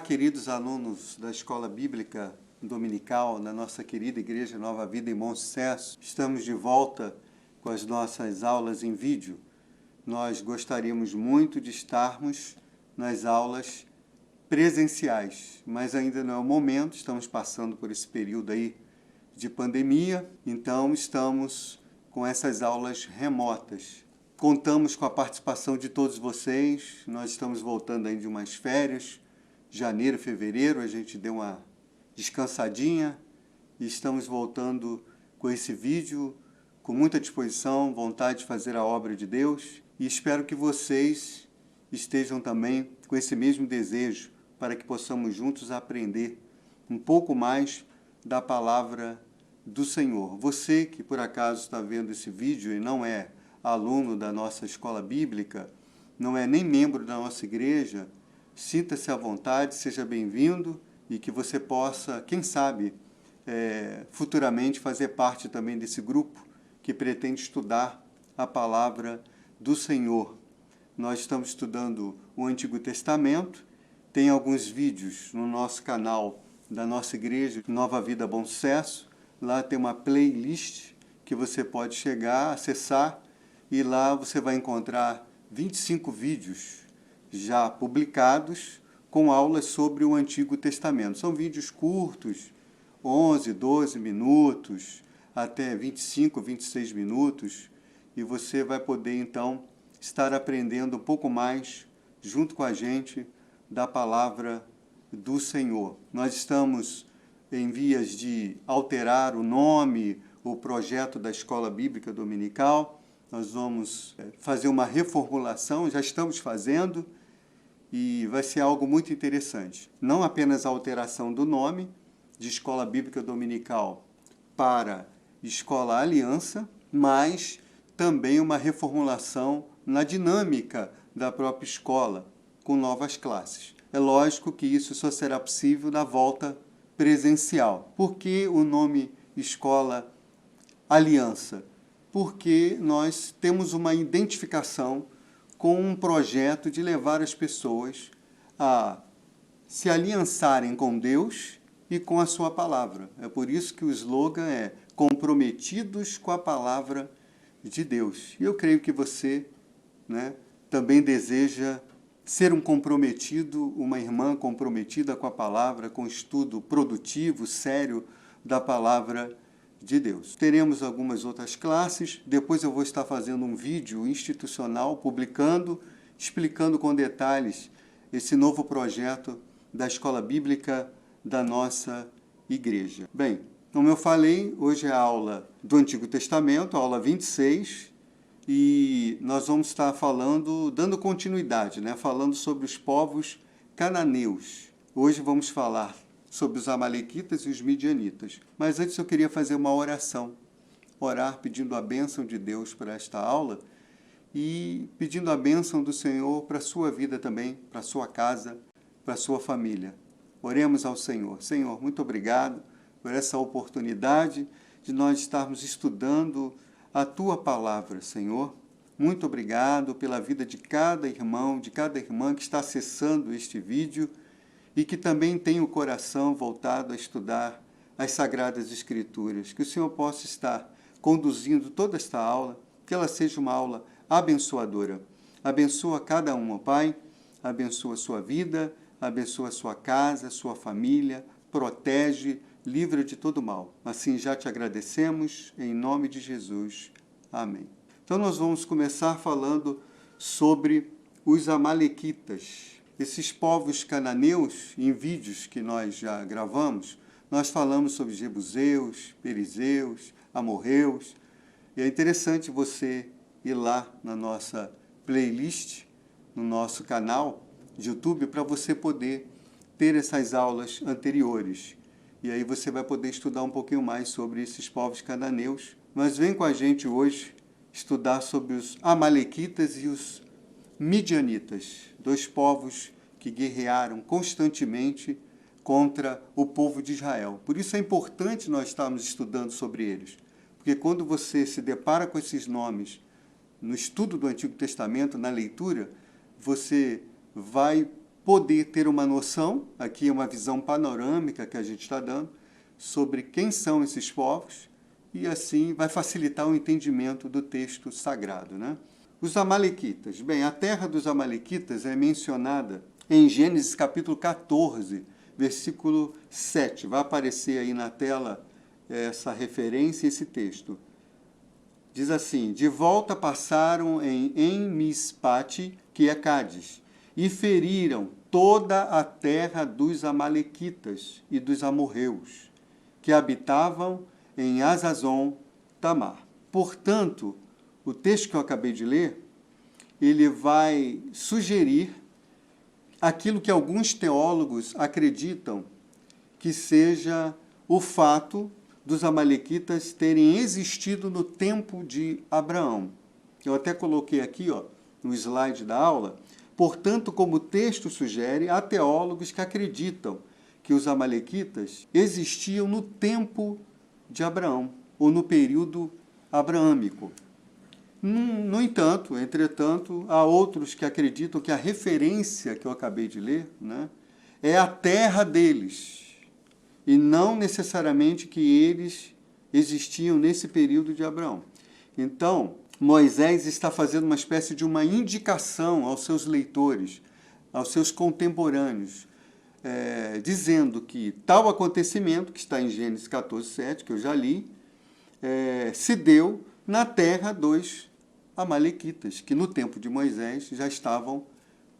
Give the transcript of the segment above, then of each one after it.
queridos alunos da Escola Bíblica Dominical, na nossa querida Igreja Nova Vida em Bom Sucesso. Estamos de volta com as nossas aulas em vídeo. Nós gostaríamos muito de estarmos nas aulas presenciais, mas ainda não é o momento, estamos passando por esse período aí de pandemia, então estamos com essas aulas remotas. Contamos com a participação de todos vocês, nós estamos voltando aí de umas férias, janeiro, fevereiro, a gente deu uma descansadinha e estamos voltando com esse vídeo, com muita disposição, vontade de fazer a obra de Deus e espero que vocês estejam também com esse mesmo desejo para que possamos juntos aprender um pouco mais da palavra do Senhor. Você que por acaso está vendo esse vídeo e não é aluno da nossa escola bíblica, não é nem membro da nossa igreja, sinta-se à vontade, seja bem-vindo e que você possa, quem sabe, futuramente fazer parte também desse grupo que pretende estudar a palavra do Senhor. Nós estamos estudando o Antigo Testamento, tem alguns vídeos no nosso canal da nossa igreja, Nova Vida Bom Sucesso. Lá tem uma playlist que você pode chegar, acessar, e lá você vai encontrar 25 vídeos já publicados com aulas sobre o Antigo Testamento. São vídeos curtos, 11, 12 minutos, até 25, 26 minutos, e você vai poder então estar aprendendo um pouco mais junto com a gente da palavra do Senhor. Nós estamos em vias de alterar o nome, o projeto da Escola Bíblica Dominical. Nós vamos fazer uma reformulação, já estamos fazendo, e vai ser algo muito interessante. Não apenas a alteração do nome de Escola Bíblica Dominical para Escola Aliança, mas também uma reformulação na dinâmica da própria escola, com novas classes. É lógico que isso só será possível na volta presencial. Por que o nome Escola Aliança? Porque nós temos uma identificação com um projeto de levar as pessoas a se aliançarem com Deus e com a sua palavra. É por isso que o slogan é comprometidos com a palavra de Deus. E eu creio que você, também deseja ser um comprometido, uma irmã comprometida com a palavra, com estudo produtivo, sério da palavra de Deus. Teremos algumas outras classes, depois eu vou estar fazendo um vídeo institucional, publicando, explicando com detalhes esse novo projeto da Escola Bíblica da nossa igreja. Bem, como eu falei, hoje é a aula do Antigo Testamento, a aula 26, e nós vamos estar falando, dando continuidade, falando sobre os povos cananeus. Hoje vamos falar sobre os amalequitas e os midianitas. Mas antes eu queria fazer uma oração. Orar pedindo a bênção de Deus para esta aula e pedindo a bênção do Senhor para a sua vida também, para a sua casa, para a sua família. Oremos ao Senhor. Senhor, muito obrigado por essa oportunidade de nós estarmos estudando a Tua Palavra, Senhor. Muito obrigado pela vida de cada irmão, de cada irmã que está acessando este vídeo e que também tem o coração voltado a estudar as Sagradas Escrituras. Que o Senhor possa estar conduzindo toda esta aula, que ela seja uma aula abençoadora. Abençoa cada um, ó Pai, abençoa a sua vida, abençoa a sua casa, a sua família, protege, livra de todo mal. Assim já te agradecemos, em nome de Jesus. Amém. Então nós vamos começar falando sobre os amalequitas. Esses povos cananeus, em vídeos que nós já gravamos, nós falamos sobre jebuseus, perizeus, amorreus. E é interessante você ir lá na nossa playlist, no nosso canal de YouTube, para você poder ter essas aulas anteriores. E aí você vai poder estudar um pouquinho mais sobre esses povos cananeus. Mas vem com a gente hoje estudar sobre os amalequitas e os midianitas, dois povos que guerrearam constantemente contra o povo de Israel. Por isso é importante nós estarmos estudando sobre eles, porque quando você se depara com esses nomes no estudo do Antigo Testamento, na leitura, você vai poder ter uma noção, aqui é uma visão panorâmica que a gente está dando, sobre quem são esses povos, e assim vai facilitar o entendimento do texto sagrado, né? Os amalequitas. Bem, a terra dos amalequitas é mencionada em Gênesis capítulo 14, versículo 7. Vai aparecer aí na tela essa referência, esse texto. Diz assim: de volta passaram em Mispate, que é Cádiz, e feriram toda a terra dos amalequitas e dos amorreus, que habitavam em Azazon Tamar. Portanto, o texto que eu acabei de ler, ele vai sugerir aquilo que alguns teólogos acreditam que seja o fato dos amalequitas terem existido no tempo de Abraão. Eu até coloquei aqui, no slide da aula. Portanto, como o texto sugere, há teólogos que acreditam que os amalequitas existiam no tempo de Abraão, ou no período abraâmico. No entanto, entretanto, há outros que acreditam que a referência que eu acabei de ler, né, é a terra deles, e não necessariamente que eles existiam nesse período de Abraão. Então, Moisés está fazendo uma espécie de uma indicação aos seus leitores, aos seus contemporâneos, dizendo que tal acontecimento, que está em Gênesis 14, 7, que eu já li, se deu na terra dos amalequitas, que no tempo de Moisés já estavam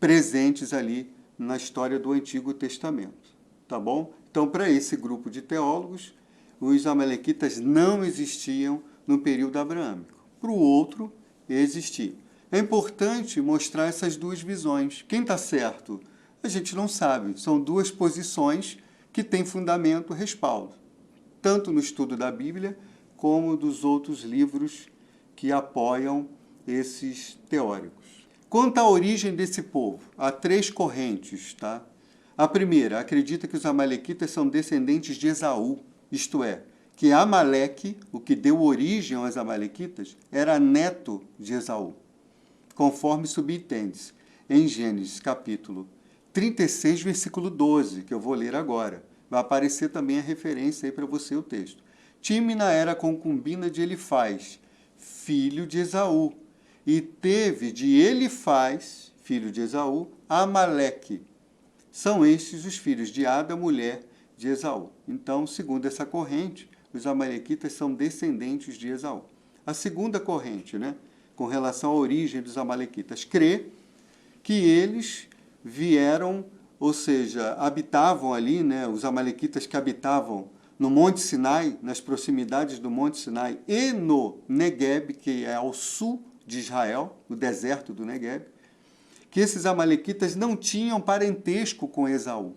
presentes ali na história do Antigo Testamento. Tá bom? Então, para esse grupo de teólogos, os amalequitas não existiam no período abraâmico. Para o outro, existiam. É importante mostrar essas duas visões. Quem está certo? A gente não sabe. São duas posições que têm fundamento, respaldo, tanto no estudo da Bíblia como dos outros livros que apoiam esses teóricos. Quanto à origem desse povo, há três correntes, tá? A primeira acredita que os amalequitas são descendentes de Esaú, isto é, que Amaleque, o que deu origem aos amalequitas, era neto de Esaú, conforme subentende-se em Gênesis capítulo 36, versículo 12, que eu vou ler agora. Vai aparecer também a referência aí para você o texto. Tímina era concubina de Elifaz, filho de Esaú, e teve de Elifaz, filho de Esaú, Amaleque. São estes os filhos de Ada, mulher de Esaú. Então, segundo essa corrente, os amalequitas são descendentes de Esaú. A segunda corrente, né, com relação à origem dos amalequitas, crê que eles vieram, ou seja, habitavam ali, né, os amalequitas que habitavam no Monte Sinai, nas proximidades do Monte Sinai, e no Negueb, que é ao sul de Israel, o deserto do Negueb, que esses amalequitas não tinham parentesco com Esaú,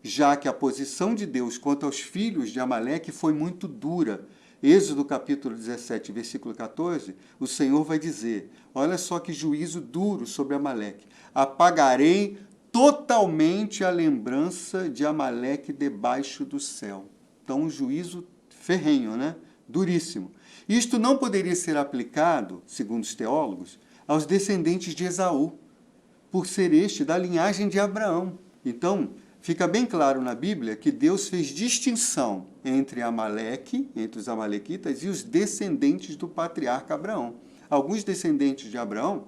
já que a posição de Deus quanto aos filhos de Amaleque foi muito dura. Êxodo capítulo 17, versículo 14, o Senhor vai dizer, olha só que juízo duro sobre Amaleque. Apagarei totalmente a lembrança de Amaleque debaixo do céu. Então, um juízo ferrenho, né? Duríssimo. Isto não poderia ser aplicado, segundo os teólogos, aos descendentes de Esaú, por ser este da linhagem de Abraão. Então, fica bem claro na Bíblia que Deus fez distinção entre Amaleque, entre os amalequitas, e os descendentes do patriarca Abraão. Alguns descendentes de Abraão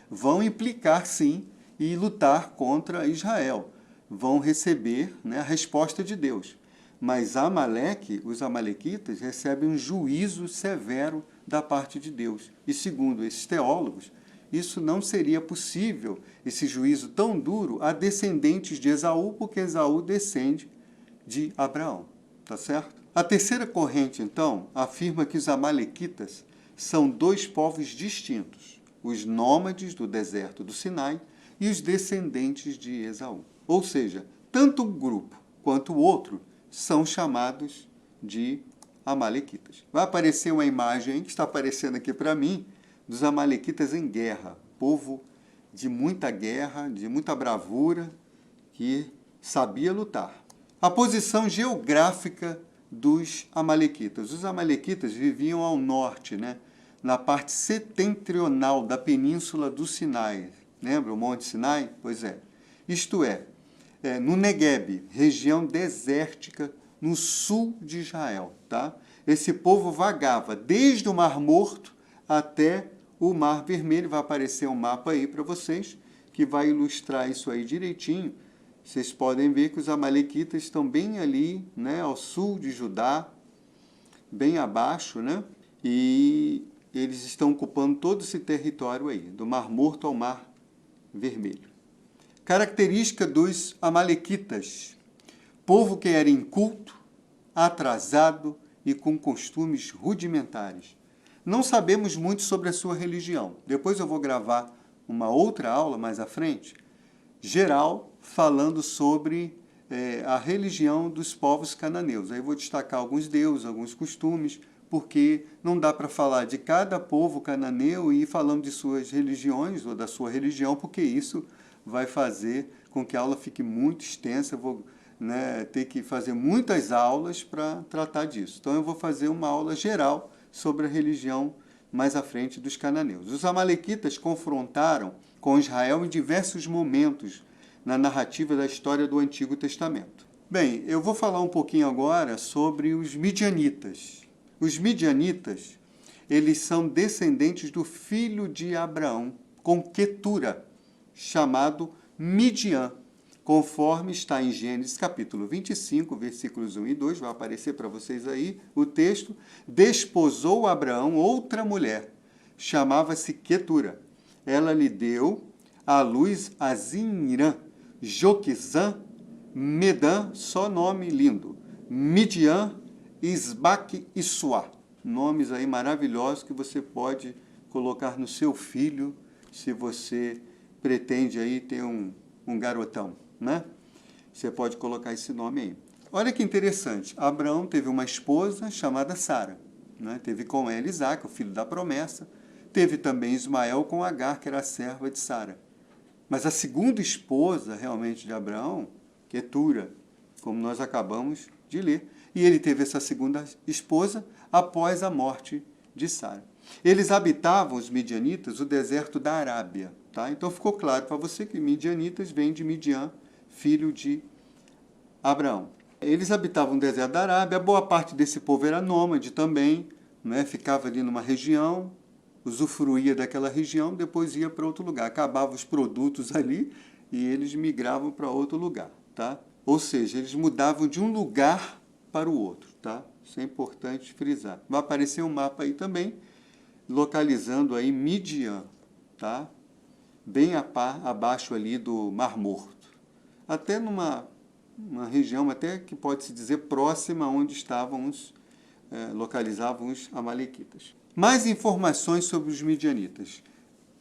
vão implicar, sim, e lutar contra Israel. Vão receber, né, a resposta de Deus. Mas Amaleque, os amalequitas, recebem um juízo severo da parte de Deus. E segundo esses teólogos, isso não seria possível, esse juízo tão duro, a descendentes de Esaú, porque Esaú descende de Abraão. Tá certo? A terceira corrente, então, afirma que os amalequitas são dois povos distintos, os nômades do deserto do Sinai e os descendentes de Esaú. Ou seja, tanto um grupo quanto o outro são chamados de amalequitas. Vai aparecer uma imagem que está aparecendo aqui para mim, dos amalequitas em guerra, povo de muita guerra, de muita bravura, que sabia lutar. A posição geográfica dos amalequitas. Os amalequitas viviam ao norte, né, na parte setentrional da península do Sinai. Lembra o Monte Sinai? Pois é. isto é, no Negueb, região desértica no sul de Israel. Tá? Esse povo vagava desde o Mar Morto até o Mar Vermelho. Vai aparecer um mapa aí para vocês que vai ilustrar isso aí direitinho. Vocês podem ver que os amalequitas estão bem ali, né, ao sul de Judá, bem abaixo, né? E eles estão ocupando todo esse território aí, do Mar Morto ao Mar Vermelho. Característica dos amalequitas: povo que era inculto, atrasado e com costumes rudimentares. Não sabemos muito sobre a sua religião. Depois eu vou gravar uma outra aula mais à frente, geral, falando sobre a religião dos povos cananeus. Aí eu vou destacar alguns deuses, alguns costumes, porque não dá para falar de cada povo cananeu e ir falando de suas religiões ou da sua religião, porque isso vai fazer com que a aula fique muito extensa. Eu vou ter que fazer muitas aulas para tratar disso. Então eu vou fazer uma aula geral sobre a religião mais à frente dos cananeus. Os amalequitas confrontaram com Israel em diversos momentos na narrativa da história do Antigo Testamento. Bem, eu vou falar um pouquinho agora sobre os midianitas. Os midianitas, eles são descendentes do filho de Abraão, com Quetura, chamado Midian, conforme está em Gênesis capítulo 25, versículos 1 e 2, vai aparecer para vocês aí o texto. Desposou Abraão outra mulher, chamava-se Quetura. Ela lhe deu à luz a Zinrã, Joquizã, Medã, só nome lindo, Midian, Isbaque e Suá. Nomes aí maravilhosos que você pode colocar no seu filho, se você pretende aí ter um garotão, né? Você pode colocar esse nome aí. Olha que interessante, Abraão teve uma esposa chamada Sara, né? Teve com ela Isaac, o filho da promessa. Teve também Ismael com Agar, que era a serva de Sara. Mas a segunda esposa, realmente, de Abraão, Quetura, como nós acabamos de ler. E ele teve essa segunda esposa após a morte de Sara. Eles habitavam, os midianitas, o deserto da Arábia. Tá? Então ficou claro para você que midianitas vem de Midian, filho de Abraão. Eles habitavam o deserto da Arábia, boa parte desse povo era nômade também, né? Ficava ali numa região, usufruía daquela região, depois ia para outro lugar. Acabavam os produtos ali e eles migravam para outro lugar. Tá? Ou seja, eles mudavam de um lugar para o outro. Tá? Isso é importante frisar. Vai aparecer um mapa aí também, localizando aí Midian, tá? Bem abaixo ali do Mar Morto. Até numa região até que pode-se dizer próxima onde estavam localizavam os amalequitas. Mais informações sobre os midianitas.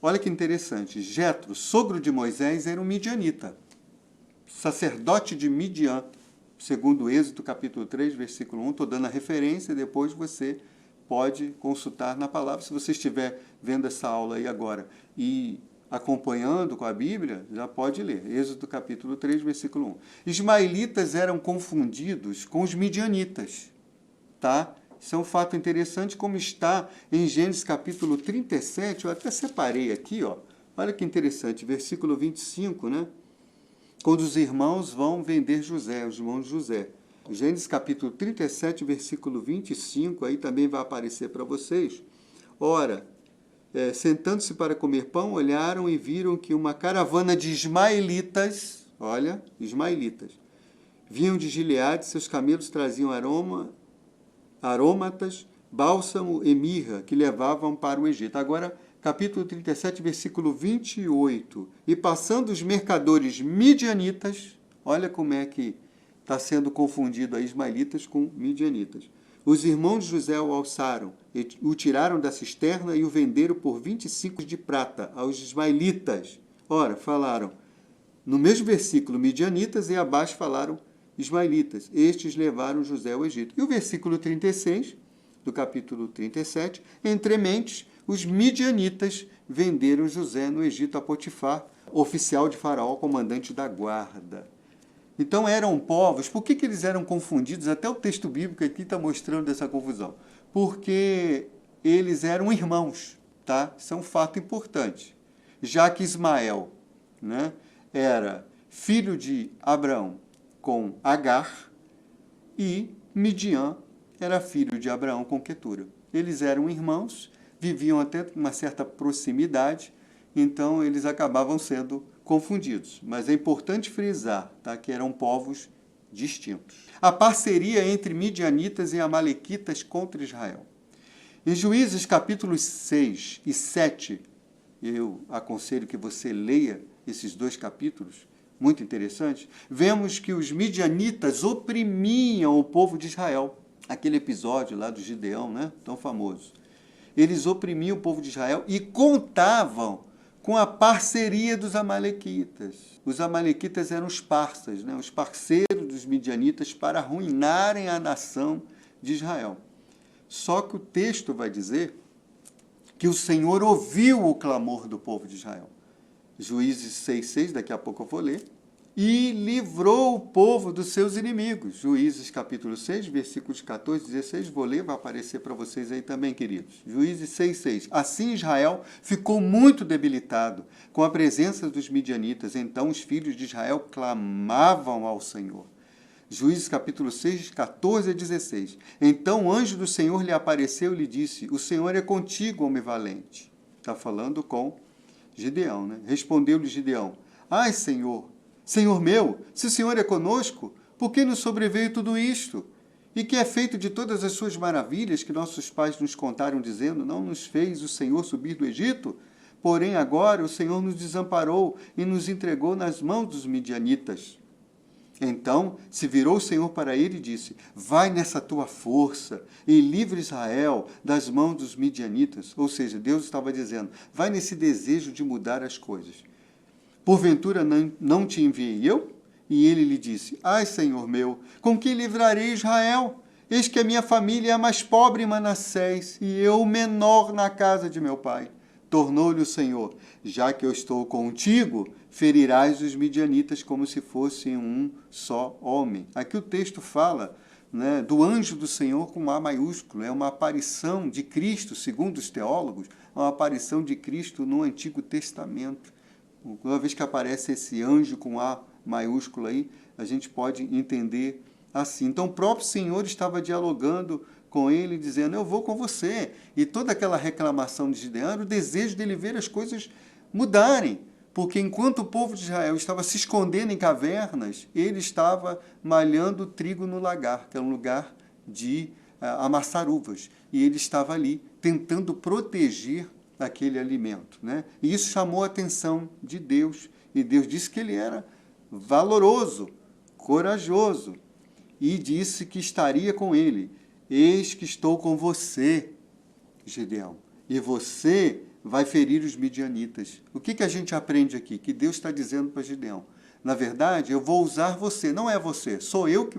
Olha que interessante. Jetro, sogro de Moisés, era um midianita, sacerdote de Midian, segundo Êxodo capítulo 3, versículo 1. Estou dando a referência, depois você pode consultar na palavra. Se você estiver vendo essa aula aí agora e acompanhando com a Bíblia, já pode ler. Êxodo capítulo 3, versículo 1. Ismaelitas eram confundidos com os midianitas. Tá? Isso é um fato interessante, como está em Gênesis capítulo 37, eu até separei aqui, ó. Olha que interessante, versículo 25, né? Quando os irmãos vão vender José, os irmãos de José. Gênesis capítulo 37, versículo 25, aí também vai aparecer para vocês. Ora, sentando-se para comer pão, olharam e viram que uma caravana de ismaelitas, olha, ismaelitas, vinham de Gileade, seus camelos traziam aromatas, bálsamo e mirra, que levavam para o Egito. Agora, capítulo 37, versículo 28. E passando os mercadores midianitas, olha como é que está sendo confundido a ismaelitas com midianitas. Os irmãos de José o alçaram, o tiraram da cisterna e o venderam por 25 de prata aos ismaelitas. Ora, falaram, no mesmo versículo, midianitas, e abaixo falaram ismaelitas. Estes levaram José ao Egito. E o versículo 36, do capítulo 37, entre mentes, os midianitas venderam José no Egito a Potifar, oficial de Faraó, comandante da guarda. Então eram povos. Por que eles eram confundidos? Até o texto bíblico aqui está mostrando essa confusão. Porque eles eram irmãos. Tá? Isso é um fato importante. Já que Ismael, né, era filho de Abraão com Agar, e Midian era filho de Abraão com Quetura. Eles eram irmãos, viviam até uma certa proximidade, então eles acabavam sendo confundidos. Mas é importante frisar, tá, que eram povos distintos. A parceria entre midianitas e amalequitas contra Israel. Em Juízes capítulos 6 e 7, eu aconselho que você leia esses dois capítulos, muito interessantes, vemos que os midianitas oprimiam o povo de Israel. Aquele episódio lá do Gideão, né, tão famoso. Eles oprimiam o povo de Israel e contavam com a parceria dos amalequitas. Os amalequitas eram os parças, né, os parceiros dos midianitas para arruinarem a nação de Israel. Só que o texto vai dizer que o Senhor ouviu o clamor do povo de Israel. Juízes 6,6, daqui a pouco eu vou ler, e livrou o povo dos seus inimigos. Juízes capítulo 6, versículos 14 e 16, vou ler, vai aparecer para vocês aí também, queridos. Juízes 6,6. Assim Israel ficou muito debilitado com a presença dos midianitas. Então os filhos de Israel clamavam ao Senhor. Juízes capítulo 6, 14 a 16. Então o anjo do Senhor lhe apareceu e lhe disse: o Senhor é contigo, homem valente. Está falando com Gideão, né? Respondeu-lhe Gideão: ai, Senhor, Senhor meu, se o Senhor é conosco, por que nos sobreveio tudo isto? E que é feito de todas as suas maravilhas que nossos pais nos contaram, dizendo: não nos fez o Senhor subir do Egito? Porém agora o Senhor nos desamparou e nos entregou nas mãos dos midianitas. Então se virou o Senhor para ele e disse: vai nessa tua força e livre Israel das mãos dos midianitas. Ou seja, Deus estava dizendo: vai nesse desejo de mudar as coisas. Porventura não te enviei eu? E ele lhe disse: ai, Senhor meu, com que livrarei Israel? Eis que a minha família é a mais pobre em Manassés, e eu o menor na casa de meu pai. Tornou-lhe o Senhor: já que eu estou contigo, ferirás os midianitas como se fossem um só homem. Aqui o texto fala, né, do anjo do Senhor com A maiúsculo. É uma aparição de Cristo, segundo os teólogos, uma aparição de Cristo no Antigo Testamento. Uma vez que aparece esse anjo com A maiúsculo aí, a gente pode entender assim. Então o próprio Senhor estava dialogando com ele, dizendo: eu vou com você. E toda aquela reclamação de Gideão era o desejo dele ver as coisas mudarem. Porque enquanto o povo de Israel estava se escondendo em cavernas, ele estava malhando trigo no lagar, que é um lugar de amassar uvas. E ele estava ali tentando proteger aquele alimento, né? E isso chamou a atenção de Deus. E Deus disse que ele era valoroso, corajoso. E disse que estaria com ele. Eis que estou com você, Gideão, e você vai ferir os midianitas. O que a gente aprende aqui? Que Deus está dizendo para Gideão: na verdade, eu vou usar você, não é você, sou eu que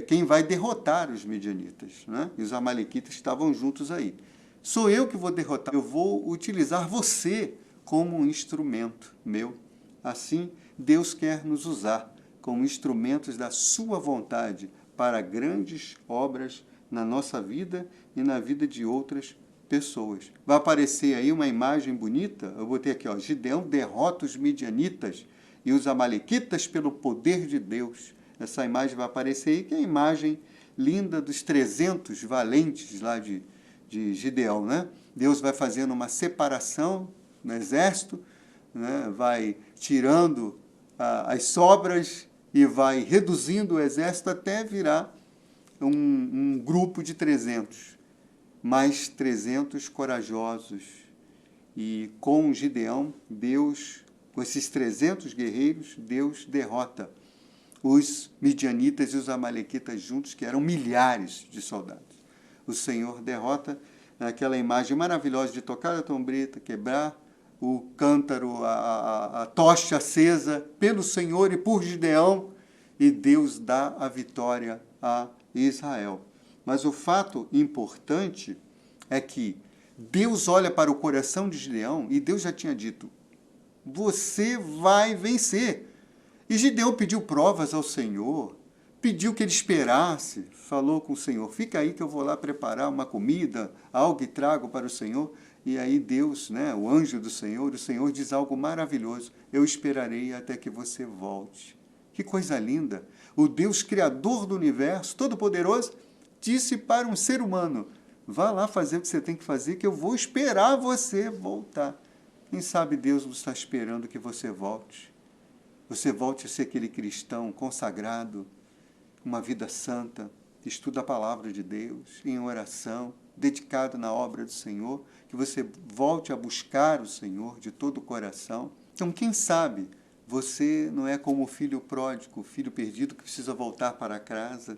quem vai derrotar os midianitas, né? E os amalequitas estavam juntos aí. Sou eu que vou derrotar, eu vou utilizar você como um instrumento meu. Assim, Deus quer nos usar como instrumentos da sua vontade para grandes obras na nossa vida e na vida de outras pessoas. Vai aparecer aí uma imagem bonita, eu botei aqui, ó: Gideão derrota os midianitas e os amalequitas pelo poder de Deus. Essa imagem vai aparecer aí, que é a imagem linda dos 300 valentes lá de Gideão, né? Deus vai fazendo uma separação no exército, né? Vai tirando as sobras e vai reduzindo o exército até virar um grupo de 300, mais 300 corajosos. E com Gideão, Deus, com esses 300 guerreiros, Deus derrota os midianitas e os amalequitas juntos, que eram milhares de soldados. O Senhor derrota aquela imagem maravilhosa de tocar a trombeta, quebrar o cântaro, a tocha acesa pelo Senhor e por Gideão, e Deus dá a vitória a Israel. Mas o fato importante é que Deus olha para o coração de Gideão e Deus já tinha dito: você vai vencer. E Gideão pediu provas ao Senhor pediu que ele esperasse, falou com o Senhor, fica aí que eu vou lá preparar uma comida, algo e trago para o Senhor. E aí Deus, né, o anjo do Senhor, o Senhor diz algo maravilhoso, eu esperarei até que você volte. Que coisa linda! O Deus Criador do Universo, Todo-Poderoso, disse para um ser humano, vá lá fazer o que você tem que fazer, que eu vou esperar você voltar. Quem sabe Deus não está esperando que você volte. Você volte a ser aquele cristão consagrado, uma vida santa, que estuda a palavra de Deus, em oração, dedicado na obra do Senhor, que você volte a buscar o Senhor de todo o coração. Então, quem sabe você não é como o filho pródigo, o filho perdido que precisa voltar para casa,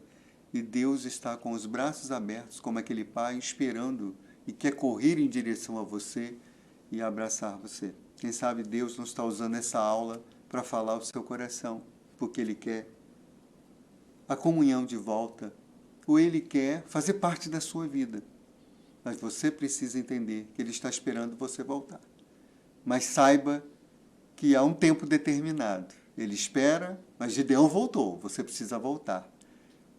e Deus está com os braços abertos, como aquele pai, esperando e quer correr em direção a você e abraçar você. Quem sabe Deus não está usando essa aula para falar ao seu coração, porque Ele quer a comunhão de volta, ou Ele quer fazer parte da sua vida. Mas você precisa entender que Ele está esperando você voltar. Mas saiba que há um tempo determinado. Ele espera, mas Gideão voltou, você precisa voltar.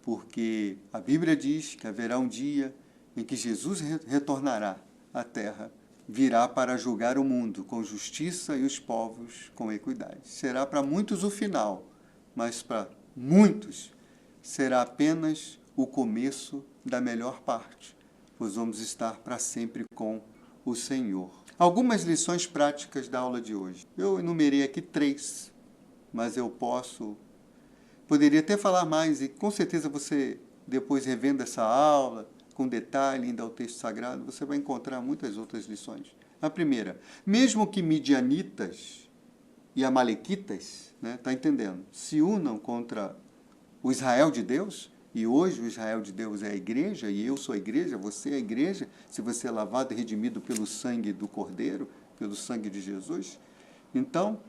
Porque a Bíblia diz que haverá um dia em que Jesus retornará à terra, virá para julgar o mundo com justiça e os povos com equidade. Será para muitos o final, mas para muitos será apenas o começo da melhor parte, pois vamos estar para sempre com o Senhor. Algumas lições práticas da aula de hoje. Eu enumerei aqui 3, mas eu poderia até falar mais, e com certeza você, depois revendo essa aula, com detalhe, indo ao texto sagrado, você vai encontrar muitas outras lições. A primeira, mesmo que midianitas e amalequitas, né, tá entendendo, se unam contra o Israel de Deus, e hoje o Israel de Deus é a igreja, e eu sou a igreja, você é a igreja, se você é lavado e redimido pelo sangue do Cordeiro, pelo sangue de Jesus. Então,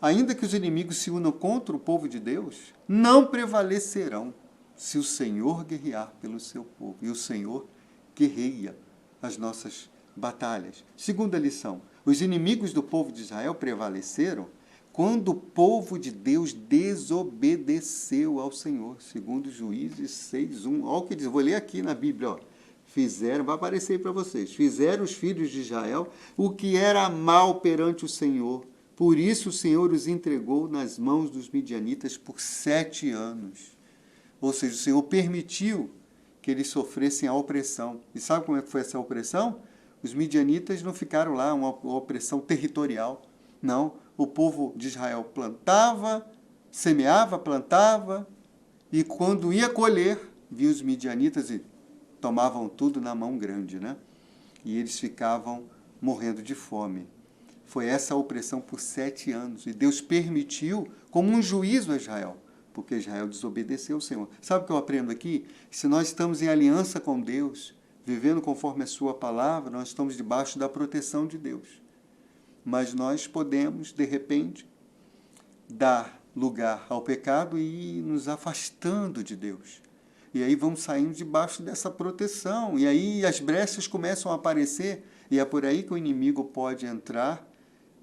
ainda que os inimigos se unam contra o povo de Deus, não prevalecerão se o Senhor guerrear pelo seu povo. E o Senhor guerreia as nossas batalhas. Segunda lição, os inimigos do povo de Israel prevaleceram quando o povo de Deus desobedeceu ao Senhor, segundo Juízes 6:1. Olha o que diz, vou ler aqui na Bíblia, ó. Fizeram, vai aparecer aí para vocês, fizeram os filhos de Israel o que era mal perante o Senhor. Por isso o Senhor os entregou nas mãos dos midianitas por 7 anos. Ou seja, o Senhor permitiu que eles sofressem a opressão. E sabe como é que foi essa opressão? Os midianitas não ficaram lá, uma opressão territorial. Não, o povo de Israel plantava, semeava, plantava, e quando ia colher, via os midianitas e tomavam tudo na mão grande, né? E eles ficavam morrendo de fome. Foi essa a opressão por 7 anos. E Deus permitiu como um juízo a Israel, porque Israel desobedeceu ao Senhor. Sabe o que eu aprendo aqui? Se nós estamos em aliança com Deus, vivendo conforme a sua palavra, nós estamos debaixo da proteção de Deus. Mas nós podemos, de repente, dar lugar ao pecado e ir nos afastando de Deus. E aí vamos saindo debaixo dessa proteção. E aí as brechas começam a aparecer. E é por aí que o inimigo pode entrar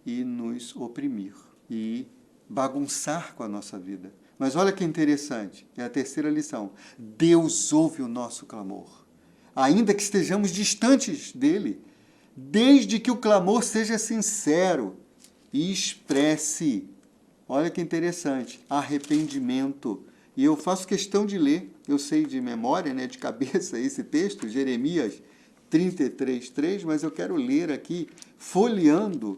e nos oprimir. E bagunçar com a nossa vida. Mas olha que interessante. É a terceira lição. Deus ouve o nosso clamor. Ainda que estejamos distantes dele. Desde que o clamor seja sincero e expresse, olha que interessante, arrependimento. E eu faço questão de ler, eu sei de memória, né, de cabeça, esse texto, Jeremias 33:3, mas eu quero ler aqui, folheando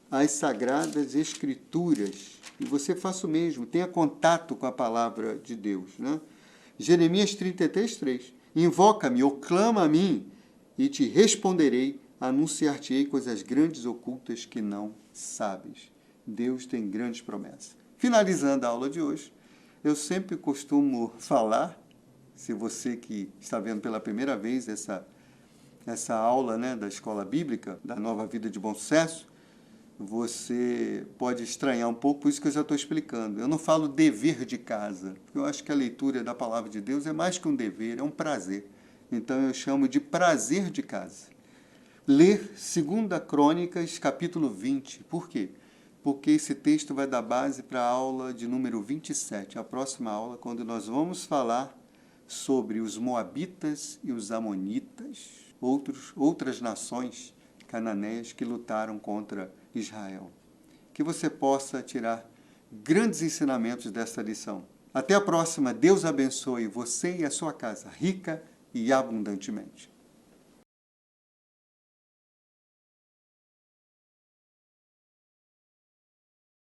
as Sagradas Escrituras. E você faça o mesmo, tenha contato com a palavra de Deus, né? Jeremias 33:3, invoca-me ou clama a mim e te responderei, anunciar-te-ei coisas grandes ocultas que não sabes. Deus tem grandes promessas. Finalizando a aula de hoje, eu sempre costumo falar, se você que está vendo pela primeira vez essa aula, né, da Escola Bíblica, da Nova Vida de Bom Sucesso, você pode estranhar um pouco, por isso que eu já estou explicando. Eu não falo dever de casa, porque eu acho que a leitura da Palavra de Deus é mais que um dever, é um prazer. Então eu chamo de prazer de casa. Ler 2 Crônicas, capítulo 20. Por quê? porque esse texto vai dar base para a aula de número 27, a próxima aula, quando nós vamos falar sobre os moabitas e os amonitas, outras nações cananeias que lutaram contra Israel. Que você possa tirar grandes ensinamentos dessa lição. Até a próxima. Deus abençoe você e a sua casa, rica e abundantemente.